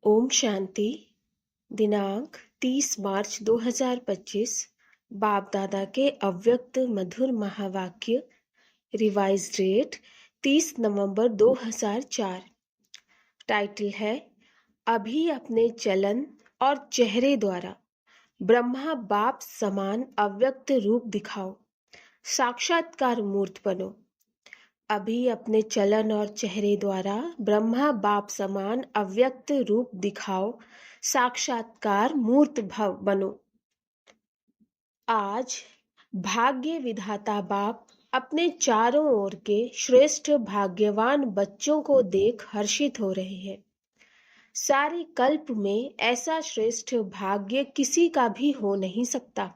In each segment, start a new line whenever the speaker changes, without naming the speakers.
ओम शांति। दिनांक 30 मार्च 2025। बाप दादा के अव्यक्त मधुर महावाक्य। रिवाइज डेट 30 नवंबर 2004। टाइटल है अभी अपने चलन और चेहरे द्वारा ब्रह्मा बाप समान अव्यक्त रूप दिखाओ, साक्षात्कार मूर्त बनो। अभी अपने चलन और चेहरे द्वारा ब्रह्मा बाप समान अव्यक्त रूप दिखाओ, साक्षात्कार मूर्त भव बनो। आज भाग्य विधाता बाप अपने चारों ओर के श्रेष्ठ भाग्यवान बच्चों को देख हर्षित हो रहे हैं। सारे कल्प में ऐसा श्रेष्ठ भाग्य किसी का भी हो नहीं सकता।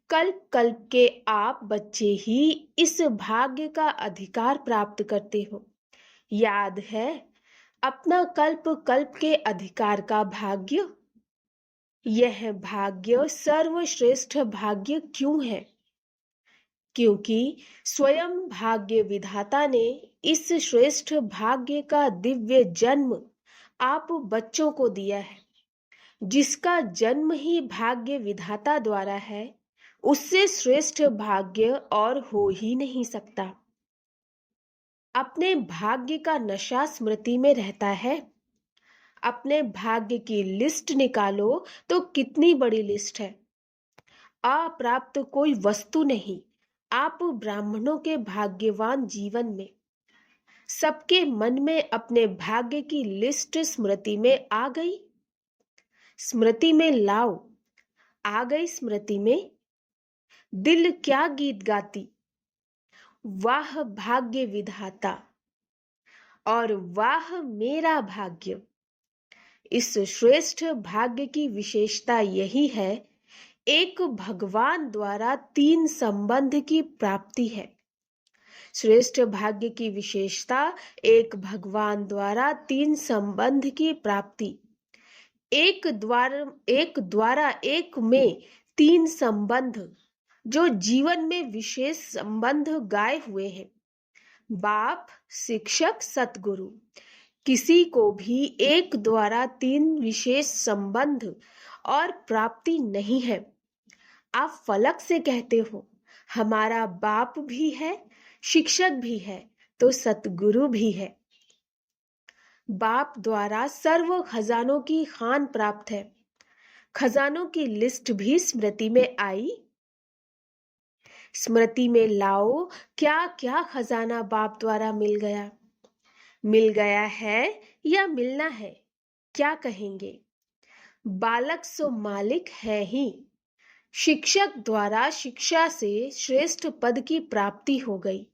कल्प कल्प के आप बच्चे ही इस भाग्य का अधिकार प्राप्त करते हो। याद है अपना कल्प कल्प के अधिकार का भाग्य। यह भाग्य सर्वश्रेष्ठ भाग्य क्यों है? क्योंकि स्वयं भाग्य विधाता ने इस श्रेष्ठ भाग्य का दिव्य जन्म आप बच्चों को दिया है। जिसका जन्म ही भाग्य विधाता द्वारा है, उससे श्रेष्ठ भाग्य और हो ही नहीं सकता। अपने भाग्य का नशा स्मृति में रहता है। अपने भाग्य की लिस्ट निकालो तो कितनी बड़ी लिस्ट है। अप्राप्त कोई वस्तु नहीं। आप ब्राह्मणों के भाग्यवान जीवन में सबके मन में अपने भाग्य की लिस्ट स्मृति में आ गई। स्मृति में लाओ। आ गई स्मृति में। दिल क्या गीत गाती, वाह भाग्य विधाता और वाह मेरा भाग्य। इस श्रेष्ठ भाग्य की विशेषता यही है, एक भगवान द्वारा तीन संबंध की प्राप्ति है। श्रेष्ठ भाग्य की विशेषता एक भगवान द्वारा तीन संबंध की प्राप्ति। एक द्वारा एक में तीन संबंध जो जीवन में विशेष संबंध गाए हुए हैं। बाप, शिक्षक, सतगुरु। किसी को भी एक द्वारा तीन विशेष संबंध और प्राप्ति नहीं है। आप फलक से कहते हो हमारा बाप भी है, शिक्षक भी है, तो सतगुरु भी है। बाप द्वारा सर्व खजानों की खान प्राप्त है। खजानों की लिस्ट भी स्मृति में आई। स्मृति में लाओ क्या क्या खजाना बाप द्वारा मिल गया है या मिलना है, क्या कहेंगे? बालक सो मालिक है ही। शिक्षक द्वारा शिक्षा से श्रेष्ठ पद की प्राप्ति हो गई।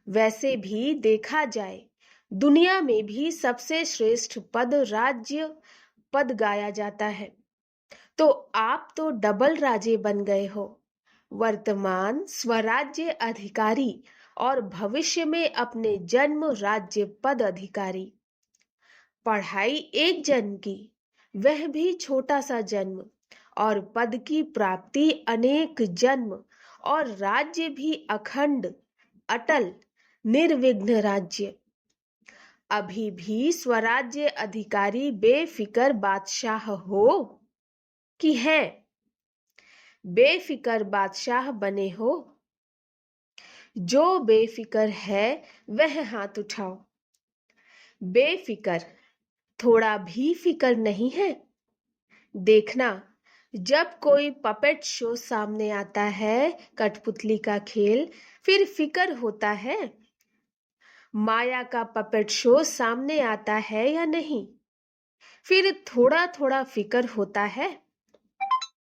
वैसे भी देखा जाए दुनिया में भी सबसे श्रेष्ठ पद राज्य पद गाया जाता है। तो आप तो डबल राजे बन गए हो, वर्तमान स्वराज्य अधिकारी और भविष्य में अपने जन्म राज्य पद अधिकारी। पढ़ाई एक जन्म की, वह भी छोटा सा जन्म, और पद की प्राप्ति अनेक जन्म, और राज्य भी अखंड अटल निर्विघ्न राज्य। अभी भी स्वराज्य अधिकारी बेफिकर बादशाह हो कि है? बेफिकर बादशाह बने हो? जो बेफिकर है वह हाथ उठाओ। बेफिकर, थोड़ा भी फिकर नहीं है। देखना जब कोई पपेट शो सामने आता है, कठपुतली का खेल, फिर फिकर होता है। माया का पपेट शो सामने आता है या नहीं, फिर थोड़ा थोड़ा फिकर होता है?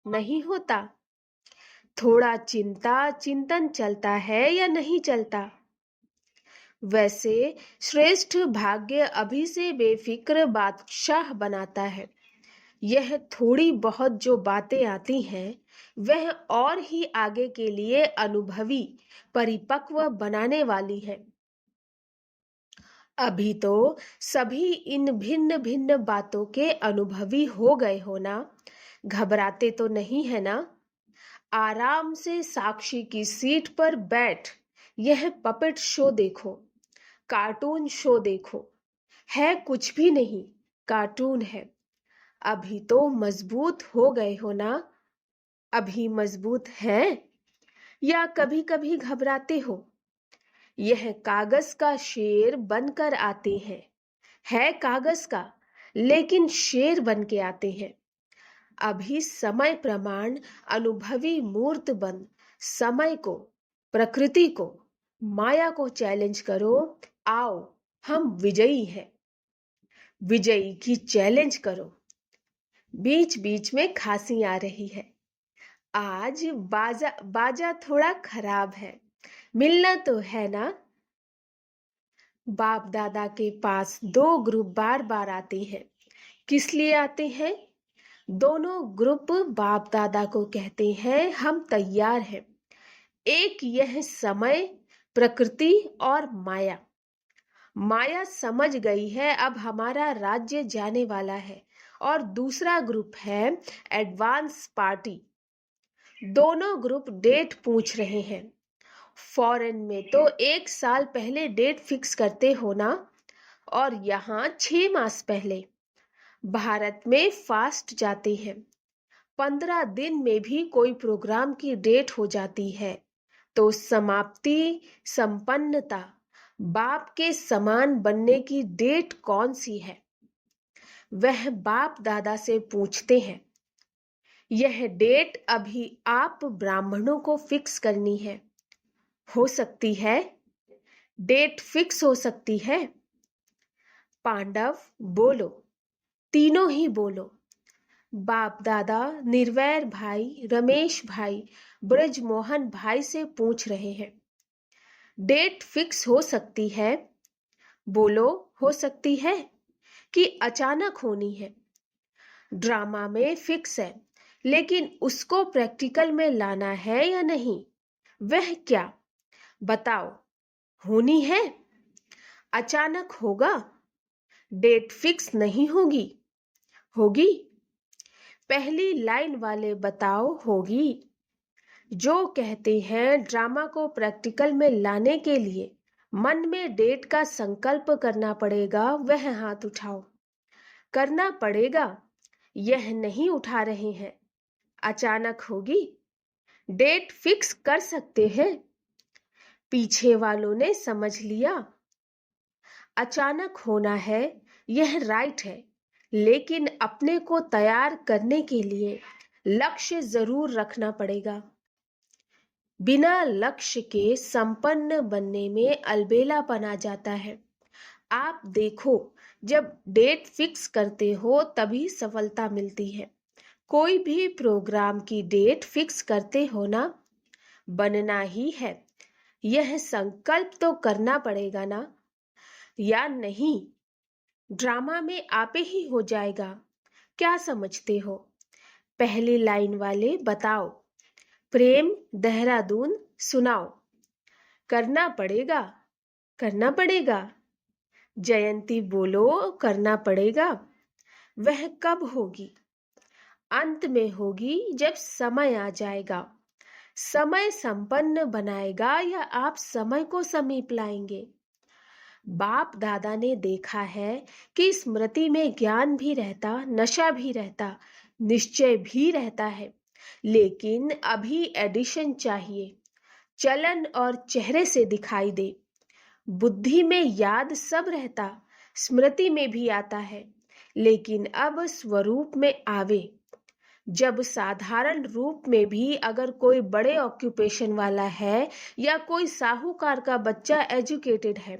नहीं होता। थोड़ा चिंतन चलता है या नहीं चलता? वैसे श्रेष्ठ भाग्य अभी से बेफिक्र बादशाह बनाता है। यह थोड़ी बहुत जो बातें आती हैं, वह और ही आगे के लिए अनुभवी परिपक्व बनाने वाली है। अभी तो सभी इन भिन्न भिन्न बातों के अनुभवी हो गए हो ना? घबराते तो नहीं है ना? आराम से साक्षी की सीट पर बैठ यह पपेट शो देखो, कार्टून शो देखो। है कुछ भी नहीं, कार्टून है। अभी तो मजबूत हो गए हो ना? अभी मजबूत हैं या कभी कभी घबराते हो? यह कागज का शेर बनकर आते हैं। है कागज का, लेकिन शेर बन के आते हैं। अभी समय प्रमाण अनुभवी मूर्त बन समय को, प्रकृति को, माया को चैलेंज करो। आओ, हम विजयी हैं। विजयी की चैलेंज करो। बीच बीच में खांसी आ रही है। आज बाजा बाजा थोड़ा खराब है। मिलना तो है ना? बाप दादा के पास दो ग्रुप बार बार आते हैं। किस लिए आते हैं? दोनों ग्रुप बाप दादा को कहते हैं, हम तैयार हैं। एक यह समय, प्रकृति और माया। माया समझ गई है, अब हमारा राज्य जाने वाला है। और दूसरा ग्रुप है एडवांस पार्टी। दोनों ग्रुप डेट पूछ रहे हैं। फॉरेन में तो 1 साल पहले डेट फिक्स करते हो ना, और यहाँ 6 मास पहले। भारत में फास्ट जाते हैं। 15 दिन में भी कोई प्रोग्राम की डेट हो जाती है। तो समाप्ति, संपन्नता, बाप के समान बनने की डेट कौन सी है? वह बाप दादा से पूछते हैं। यह डेट अभी आप ब्राह्मणों को फिक्स करनी है। हो सकती है? डेट फिक्स हो सकती है? पांडव बोलो, तीनों ही बोलो। बाप दादा निर्वैर भाई, रमेश भाई, ब्रजमोहन भाई से पूछ रहे हैं। डेट फिक्स हो सकती है? बोलो, हो सकती है कि अचानक होनी है? ड्रामा में फिक्स है, लेकिन उसको प्रैक्टिकल में लाना है या नहीं? वह क्या? बताओ। होनी है? अचानक होगा? डेट फिक्स नहीं होगी? होगी? पहली लाइन वाले बताओ, होगी? जो कहते हैं ड्रामा को प्रैक्टिकल में लाने के लिए मन में डेट का संकल्प करना पड़ेगा, वह हाथ उठाओ। करना पड़ेगा, यह नहीं उठा रहे हैं। अचानक होगी? डेट फिक्स कर सकते हैं? पीछे वालों ने समझ लिया। अचानक होना है, यह राइट है, लेकिन अपने को तैयार करने के लिए लक्ष्य जरूर रखना पड़ेगा। बिना लक्ष्य के संपन्न बनने में अलबेलापन आ जाता है। आप देखो, जब डेट फिक्स करते हो तभी सफलता मिलती है। कोई भी प्रोग्राम की डेट फिक्स करते हो ना, बनना ही है। यह संकल्प तो करना पड़ेगा ना, या नहीं? ड्रामा में आपे ही हो जाएगा। क्या समझते हो? पहली लाइन वाले बताओ। प्रेम देहरादून सुनाओ। करना पड़ेगा, करना पड़ेगा। जयंती बोलो, करना पड़ेगा। वह कब होगी? अंत में होगी, जब समय आ जाएगा। समय संपन्न बनाएगा या आप समय को समीप लाएंगे? बाप दादा ने देखा है कि स्मृति में ज्ञान भी रहता, नशा भी रहता, निश्चय भी रहता है, लेकिन अभी एडिशन चाहिए। चलन और चेहरे से दिखाई दे। बुद्धि में याद सब रहता, स्मृति में भी आता है, लेकिन अब स्वरूप में आवे। जब साधारण रूप में भी अगर कोई बड़े ऑक्यूपेशन वाला है या कोई साहूकार का बच्चा एजुकेटेड है,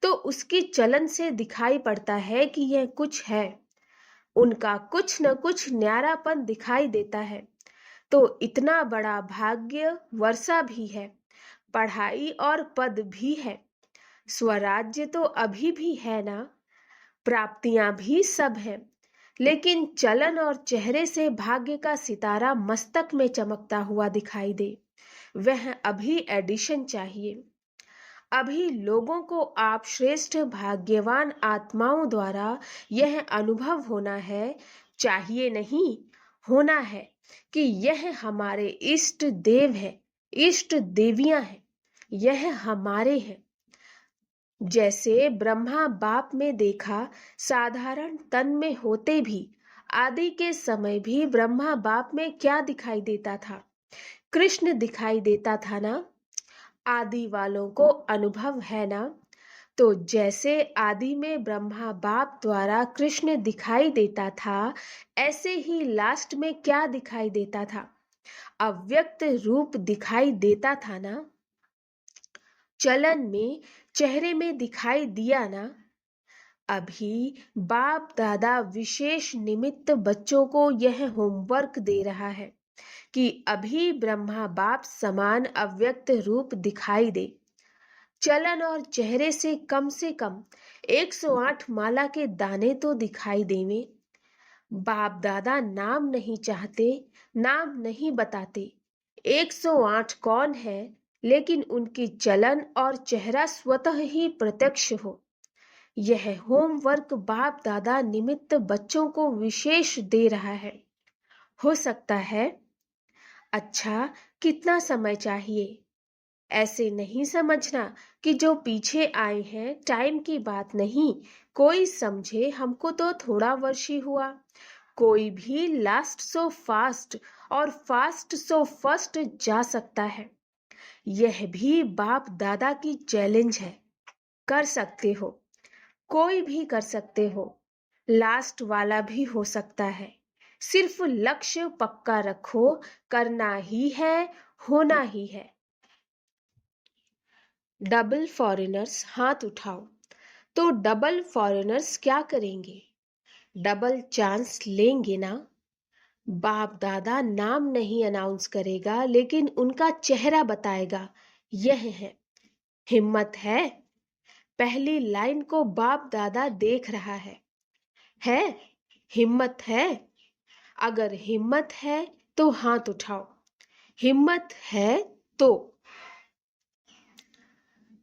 तो उसकी चलन से दिखाई पड़ता है कि यह कुछ है। उनका कुछ न कुछ न्यारापन दिखाई देता है। तो इतना बड़ा भाग्य वर्षा भी है, पढ़ाई और पद भी है, स्वराज्य तो अभी भी है ना, प्राप्तियां भी सब है, लेकिन चलन और चेहरे से भाग्य का सितारा मस्तक में चमकता हुआ दिखाई दे। वह अभी एडिशन चाहिए। अभी लोगों को आप श्रेष्ठ भाग्यवान आत्माओं द्वारा यह अनुभव होना है, चाहिए नहीं, होना है कि यह हमारे इष्ट देव है, इष्ट देवियां हैं, यह हमारे हैं। जैसे ब्रह्मा बाप में देखा, साधारण तन में होते भी आदि के समय भी ब्रह्मा बाप में क्या दिखाई देता था? कृष्ण दिखाई देता था ना। आदि वालों को अनुभव है ना। तो जैसे आदि में ब्रह्मा बाप द्वारा कृष्ण दिखाई देता था, ऐसे ही लास्ट में क्या दिखाई देता था? अव्यक्त रूप दिखाई देता था ना। चलन में, चेहरे में दिखाई दिया ना। अभी बाप दादा विशेष निमित्त बच्चों को यह होमवर्क दे रहा है कि अभी ब्रह्मा बाप समान अव्यक्त रूप दिखाई दे। चलन और चेहरे से कम 108 माला के दाने तो दिखाई देवे। बाप दादा नाम नहीं चाहते, नाम नहीं बताते। 108 कौन है, लेकिन उनकी चलन और चेहरा स्वतः ही प्रत्यक्ष हो। यह होमवर्क बाप दादा निमित्त बच्चों को विशेष दे रहा है। हो सकता है। अच्छा, कितना समय चाहिए? ऐसे नहीं समझना कि जो पीछे आए हैं टाइम की बात नहीं। कोई समझे हमको तो थोड़ा वर्ष ही हुआ। कोई भी लास्ट सो फास्ट और फास्ट सो फर्स्ट जा सकता है। यह भी बाप दादा की चैलेंज है। कर सकते हो, कोई भी कर सकते हो। लास्ट वाला भी हो सकता है। सिर्फ लक्ष्य पक्का रखो, करना ही है, होना ही है। डबल फॉरेनर्स हाथ उठाओ। तो डबल फॉरेनर्स क्या करेंगे? डबल चांस लेंगे ना। बाप दादा नाम नहीं अनाउंस करेगा, लेकिन उनका चेहरा बताएगा। यह है। हिम्मत है? पहली लाइन को बाप दादा देख रहा है। है? हिम्मत है? अगर हिम्मत है तो हाथ उठाओ। हिम्मत है तो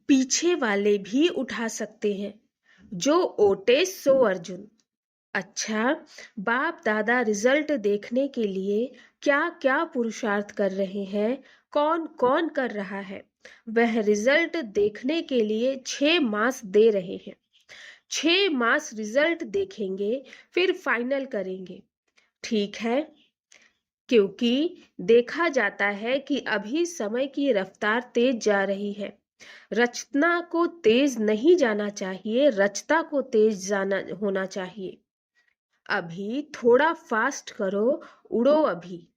पीछे वाले भी उठा सकते हैं। जो ओटे सो अर्जुन। अच्छा, बाप दादा रिजल्ट देखने के लिए क्या क्या पुरुषार्थ कर रहे हैं, कौन कौन कर रहा है, वह रिजल्ट देखने के लिए 6 मास दे रहे हैं। 6 मास रिजल्ट देखेंगे, फिर फाइनल करेंगे। ठीक है, क्योंकि देखा जाता है कि अभी समय की रफ्तार तेज जा रही है। रचना को तेज नहीं जाना चाहिए, रचता को तेज जाना होना चाहिए। अभी थोड़ा फास्ट करो, उड़ो अभी।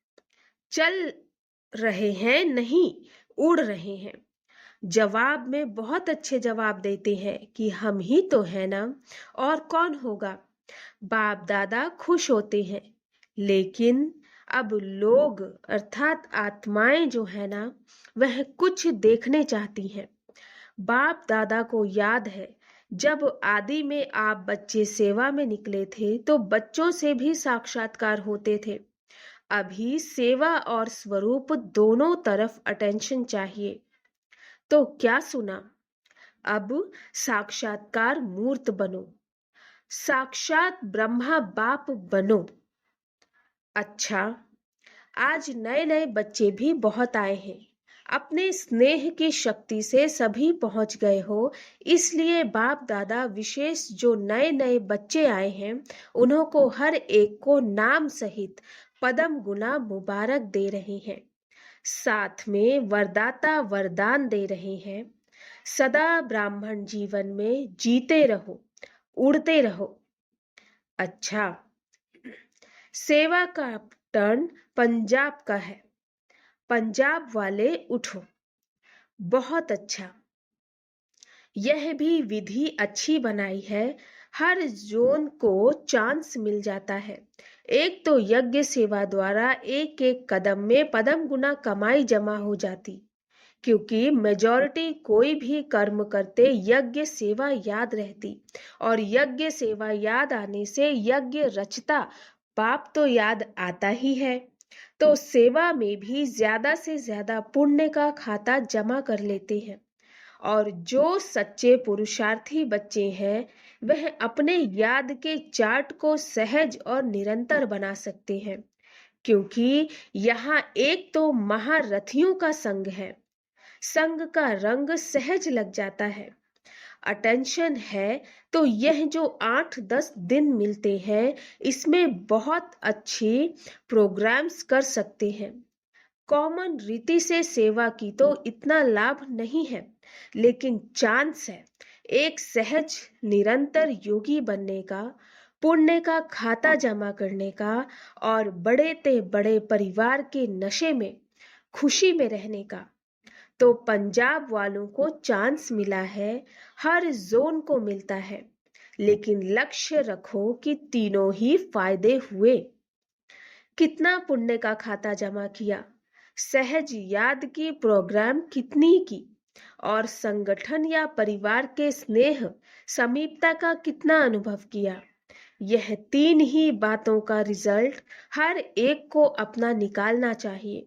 चल रहे हैं नहीं, उड़ रहे हैं। जवाब में बहुत अच्छे जवाब देते हैं कि हम ही तो है ना, और कौन होगा। बाप दादा खुश होते हैं, लेकिन अब लोग अर्थात आत्माएं जो है ना, वह कुछ देखने चाहती हैं। बाप दादा को याद है, जब आदि में आप बच्चे सेवा में निकले थे तो बच्चों से भी साक्षात्कार होते थे। अभी सेवा और स्वरूप दोनों तरफ अटेंशन चाहिए। तो क्या सुना? अब साक्षात्कार मूर्त बनो, साक्षात ब्रह्मा बाप बनो। अच्छा, आज नए नए बच्चे भी बहुत आए हैं। अपने स्नेह की शक्ति से सभी पहुंच गए हो, इसलिए बाप दादा विशेष जो नए नए बच्चे आए हैं, उन्हों को हर एक को नाम सहित पदम गुना मुबारक दे रहे हैं। साथ में वरदाता वरदान दे रहे हैं। सदा ब्राह्मण जीवन में जीते रहो, उड़ते रहो। अच्छा, सेवा का टर्न पंजाब का है। पंजाब वाले उठो। बहुत अच्छा। यह भी विधि अच्छी बनाई है। हर जोन को चांस मिल जाता है। एक तो यज्ञ सेवा द्वारा एक एक कदम में पदम गुना कमाई जमा हो जाती, क्योंकि मेजॉरिटी कोई भी कर्म करते यज्ञ सेवा याद रहती, और यज्ञ सेवा याद आने से यज्ञ रचता पाप तो याद आता ही है। तो सेवा में भी ज्यादा से ज्यादा पुण्य का खाता जमा कर लेते हैं। और जो सच्चे पुरुषार्थी बच्चे हैं, वह अपने याद के चार्ट को सहज और निरंतर बना सकते हैं, क्योंकि यहाँ एक तो महारथियों का संग है। संग का रंग सहज लग जाता है। अटेंशन है तो यह जो 8-10 दिन मिलते हैं इसमें बहुत अच्छी प्रोग्राम्स कर सकते हैं। कॉमन रीति से सेवा की तो इतना लाभ नहीं है, लेकिन चांस है एक सहज निरंतर योगी बनने का, पुण्य का खाता जमा करने का और बड़े ते बड़े परिवार के नशे में खुशी में रहने का। तो पंजाब वालों को चांस मिला है, हर जोन को मिलता है, लेकिन लक्ष्य रखो कि तीनों ही फायदे हुए। कितना पुण्य का खाता जमा किया, सहज याद की प्रोग्राम कितनी की, और संगठन या परिवार के स्नेह समीपता का कितना अनुभव किया। यह तीन ही बातों का रिजल्ट हर एक को अपना निकालना चाहिए।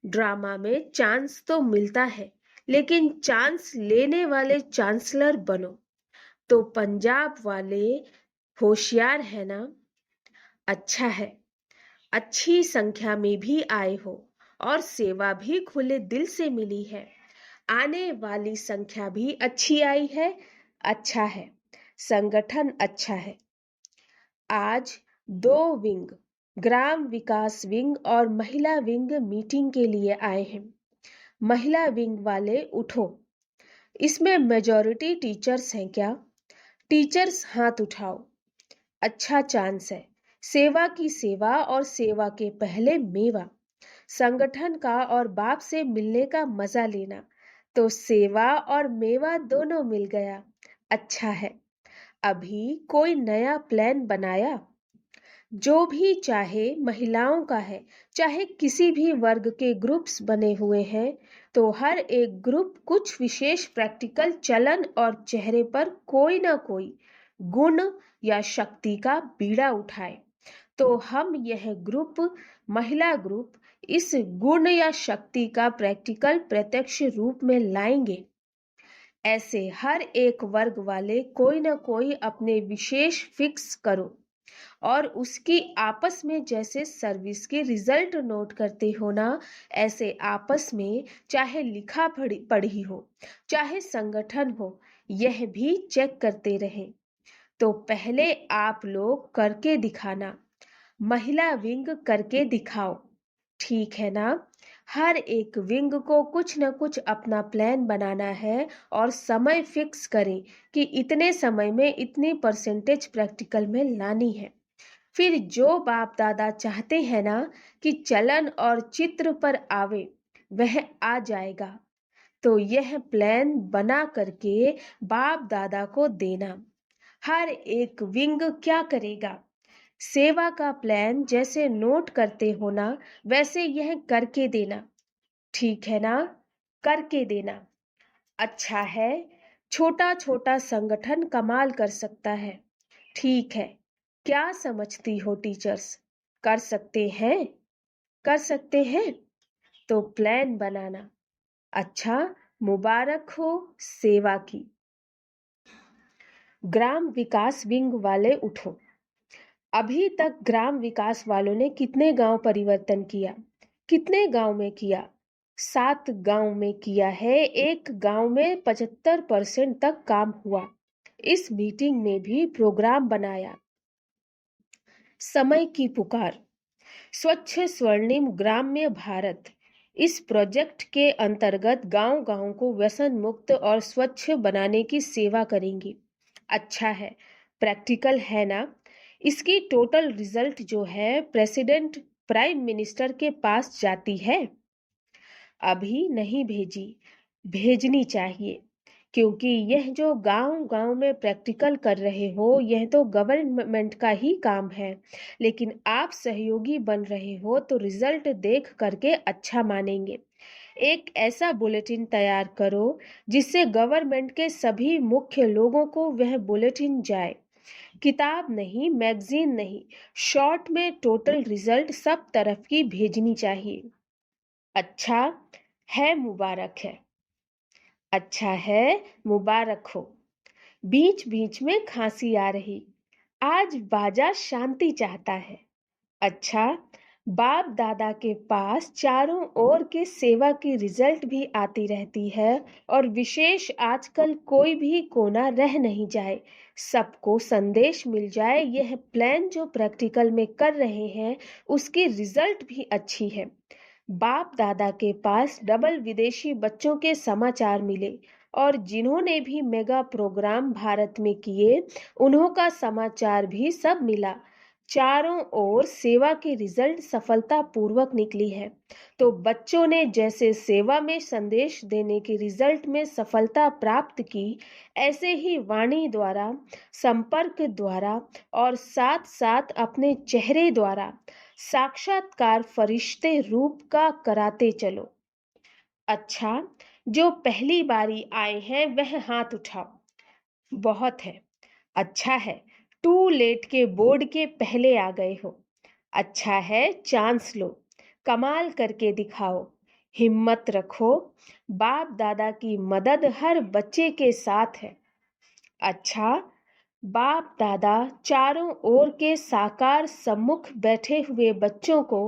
ड्रामा में चांस तो मिलता है, लेकिन चांस लेने वाले चांसलर बनो। तो पंजाब वाले होशियार है ना? अच्छा है, अच्छी संख्या में भी आए हो और सेवा भी खुले दिल से मिली है। आने वाली संख्या भी अच्छी आई है। अच्छा है, संगठन अच्छा है। आज दो विंग, ग्राम विकास विंग और महिला विंग मीटिंग के लिए आए हैं। महिला विंग वाले उठो। इसमें मेजॉरिटी टीचर्स हैं क्या? टीचर्स हाथ उठाओ। अच्छा चांस है, सेवा की सेवा और सेवा के पहले मेवा। संगठन का और बाप से मिलने का मजा लेना। तो सेवा और मेवा दोनों मिल गया। अच्छा है। अभी कोई नया प्लान बनाया? जो भी चाहे महिलाओं का है, चाहे किसी भी वर्ग के ग्रुप्स बने हुए हैं, तो हर एक ग्रुप कुछ विशेष प्रैक्टिकल चलन और चेहरे पर कोई ना कोई गुण या शक्ति का बीड़ा उठाए। तो हम यह ग्रुप, महिला ग्रुप, इस गुण या शक्ति का प्रैक्टिकल प्रत्यक्ष रूप में लाएंगे। ऐसे हर एक वर्ग वाले कोई ना कोई अपने विशेष फिक्स करो और उसकी आपस में जैसे सर्विस के रिजल्ट नोट करते हो ना, ऐसे आपस में चाहे लिखा पढ़ी हो, चाहे संगठन हो, यह भी चेक करते रहे। तो पहले आप लोग करके दिखाना। महिला विंग करके दिखाओ, ठीक है ना? हर एक विंग को कुछ न कुछ अपना प्लान बनाना है और समय फिक्स करें कि इतने समय में इतनी परसेंटेज प्रैक्टिकल में लानी है। फिर जो बाप दादा चाहते हैं ना कि चलन और चित्र पर आवे, वह आ जाएगा। तो यह प्लान बना करके बाप दादा को देना। हर एक विंग क्या करेगा? सेवा का प्लान जैसे नोट करते हो ना, वैसे यह करके देना। ठीक है ना? करके देना। अच्छा है, छोटा छोटा संगठन कमाल कर सकता है। ठीक है, क्या समझती हो टीचर्स? कर सकते हैं? कर सकते हैं। तो प्लान बनाना। अच्छा, मुबारक हो सेवा की। ग्राम विकास विंग वाले उठो। अभी तक ग्राम विकास वालों ने कितने गांव परिवर्तन किया? कितने गांव में किया? 7 गांव में किया है। एक गांव में 75% तक काम हुआ। इस मीटिंग में भी प्रोग्राम बनाया। समय की पुकार, स्वच्छ स्वर्णिम ग्राम्य भारत, इस प्रोजेक्ट के अंतर्गत गांव-गांव को व्यसन मुक्त और स्वच्छ बनाने की सेवा करेंगी। अच्छा है, प्रैक्टिकल है ना? इसकी टोटल रिजल्ट जो है प्रेसिडेंट, प्राइम मिनिस्टर के पास जाती है। अभी नहीं भेजी, भेजनी चाहिए, क्योंकि यह जो गांव-गांव में प्रैक्टिकल कर रहे हो, यह तो गवर्नमेंट का ही काम है। लेकिन आप सहयोगी बन रहे हो तो रिजल्ट देख करके अच्छा मानेंगे। एक ऐसा बुलेटिन तैयार करो जिससे गवर्नमेंट के सभी मुख्य लोगों को वह बुलेटिन जाए। किताब नहीं, मैगजीन नहीं, शॉर्ट में टोटल रिजल्ट सब तरफ की भेजनी चाहिए। अच्छा है, मुबारक है। अच्छा है, मुबारक हो। बीच बीच में खांसी आ रही। आज बाजा शांति चाहता है। अच्छा, बाप दादा के पास चारों ओर के सेवा की रिजल्ट भी आती रहती है और विशेष आजकल कोई भी कोना रह नहीं जाए, सबको संदेश मिल जाए। यह प्लान जो प्रैक्टिकल में कर रहे हैं उसकी रिजल्ट भी अच्छी है। बाप दादा के पास डबल विदेशी बच्चों के समाचार मिले और जिन्होंने भी मेगा प्रोग्राम भारत में किए उन्हों का समाचार भी सब मिला। चारों ओर सेवा की रिजल्ट सफलता पूर्वक निकली है। तो बच्चों ने जैसे सेवा में संदेश देने के रिजल्ट में सफलता प्राप्त की, ऐसे ही वाणी द्वारा, संपर्क द्वारा और साथ साथ अपने चेहरे द्वारा साक्षात्कार फरिश्ते रूप का कराते चलो। अच्छा, जो पहली बारी आए हैं वह हाथ उठाओ। बहुत है, अच्छा है, टू लेट के बोर्ड के पहले आ गए हो। अच्छा है, चांस लो, कमाल करके दिखाओ, हिम्मत रखो, बाप दादा की मदद हर बच्चे के साथ है। अच्छा, बाप दादा चारों ओर के साकार सम्मुख बैठे हुए बच्चों को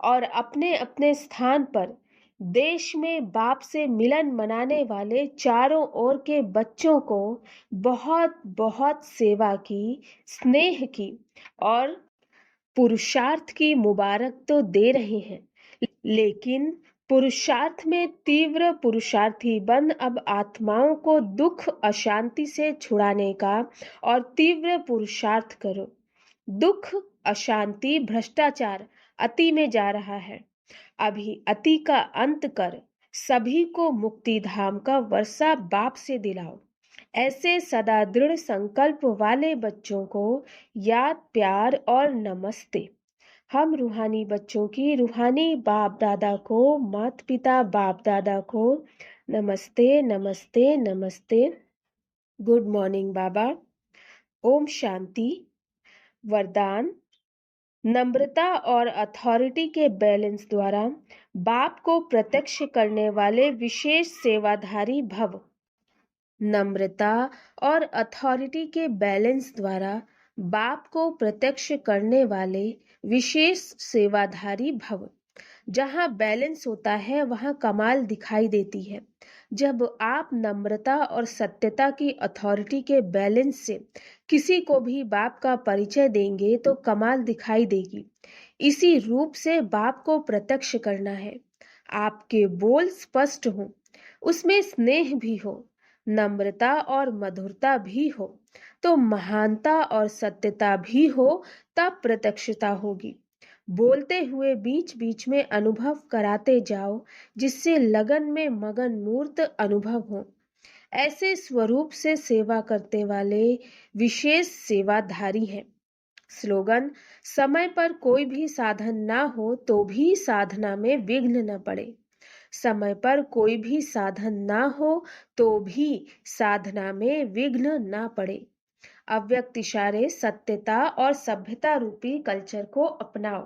और अपने अपने स्थान पर देश में बाप से मिलन मनाने वाले चारों ओर के बच्चों को बहुत बहुत सेवा की, स्नेह की और पुरुषार्थ की मुबारक तो दे रहे हैं, लेकिन पुरुषार्थ में तीव्र पुरुषार्थी बन अब आत्माओं को दुख अशांति से छुड़ाने का और तीव्र पुरुषार्थ करो। दुख, अशांति, भ्रष्टाचार अति में जा रहा है। अभी अति का अंत कर सभी को मुक्ति धाम का वर्षा बाप से दिलाओ। ऐसे सदा दृढ़ संकल्प वाले बच्चों को याद, प्यार और नमस्ते। हम रूहानी बच्चों की रूहानी बाप दादा को, माता पिता बाप दादा को नमस्ते नमस्ते नमस्ते। गुड मॉर्निंग बाबा। ओम शांति। वरदान: नम्रता और अथॉरिटी के बैलेंस द्वारा बाप को प्रत्यक्ष करने वाले विशेष सेवाधारी भव। नम्रता और अथॉरिटी के बैलेंस द्वारा बाप को प्रत्यक्ष करने वाले विशेष सेवाधारी भव। जहाँ बैलेंस होता है वहाँ कमाल दिखाई देती है। जब आप नम्रता और सत्यता की अथॉरिटी के बैलेंस से किसी को भी बाप का परिचय देंगे तो कमाल दिखाई देगी। इसी रूप से बाप को प्रत्यक्ष करना है। आपके बोल स्पष्ट हो, उसमें स्नेह भी हो, नम्रता और मधुरता भी हो, तो महानता और सत्यता भी हो, तब प्रत्यक्षता होगी। बोलते हुए बीच बीच में अनुभव कराते जाओ, जिससे लगन में मगन मूर्त अनुभव हो। ऐसे स्वरूप से सेवा करते वाले विशेष सेवाधारी हैं। स्लोगन: समय पर कोई भी साधन ना हो तो भी साधना में विघ्न न पड़े। समय पर कोई भी साधन ना हो तो भी साधना में विघ्न ना पड़े। अव्यक्त इशारे सत्यता और सभ्यता रूपी कल्चर को अपनाओ।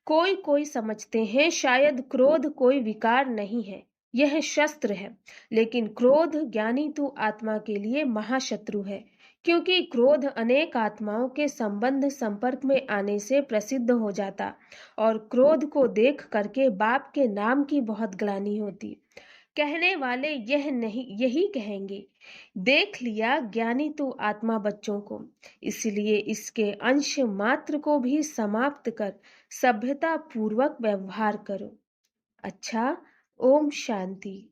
कोई कोई समझते हैं शायद क्रोध कोई विकार नहीं है, यह शस्त्र है। लेकिन क्रोध ज्ञानी तु आत्मा के लिए महाशत्रु है, क्योंकि क्रोध अनेक आत्माओं के संबंध संपर्क में आने से प्रसिद्ध हो जाता और क्रोध को देख करके बाप के नाम की बहुत ग्लानि होती। कहने वाले यह नहीं, यही कहेंगे, देख लिया ज्ञानी तू आत्मा बच्चों को, इसलिए इसके अंश मात्र को भी समाप्त कर सभ्यता पूर्वक व्यवहार करो। अच्छा, ओम शांति।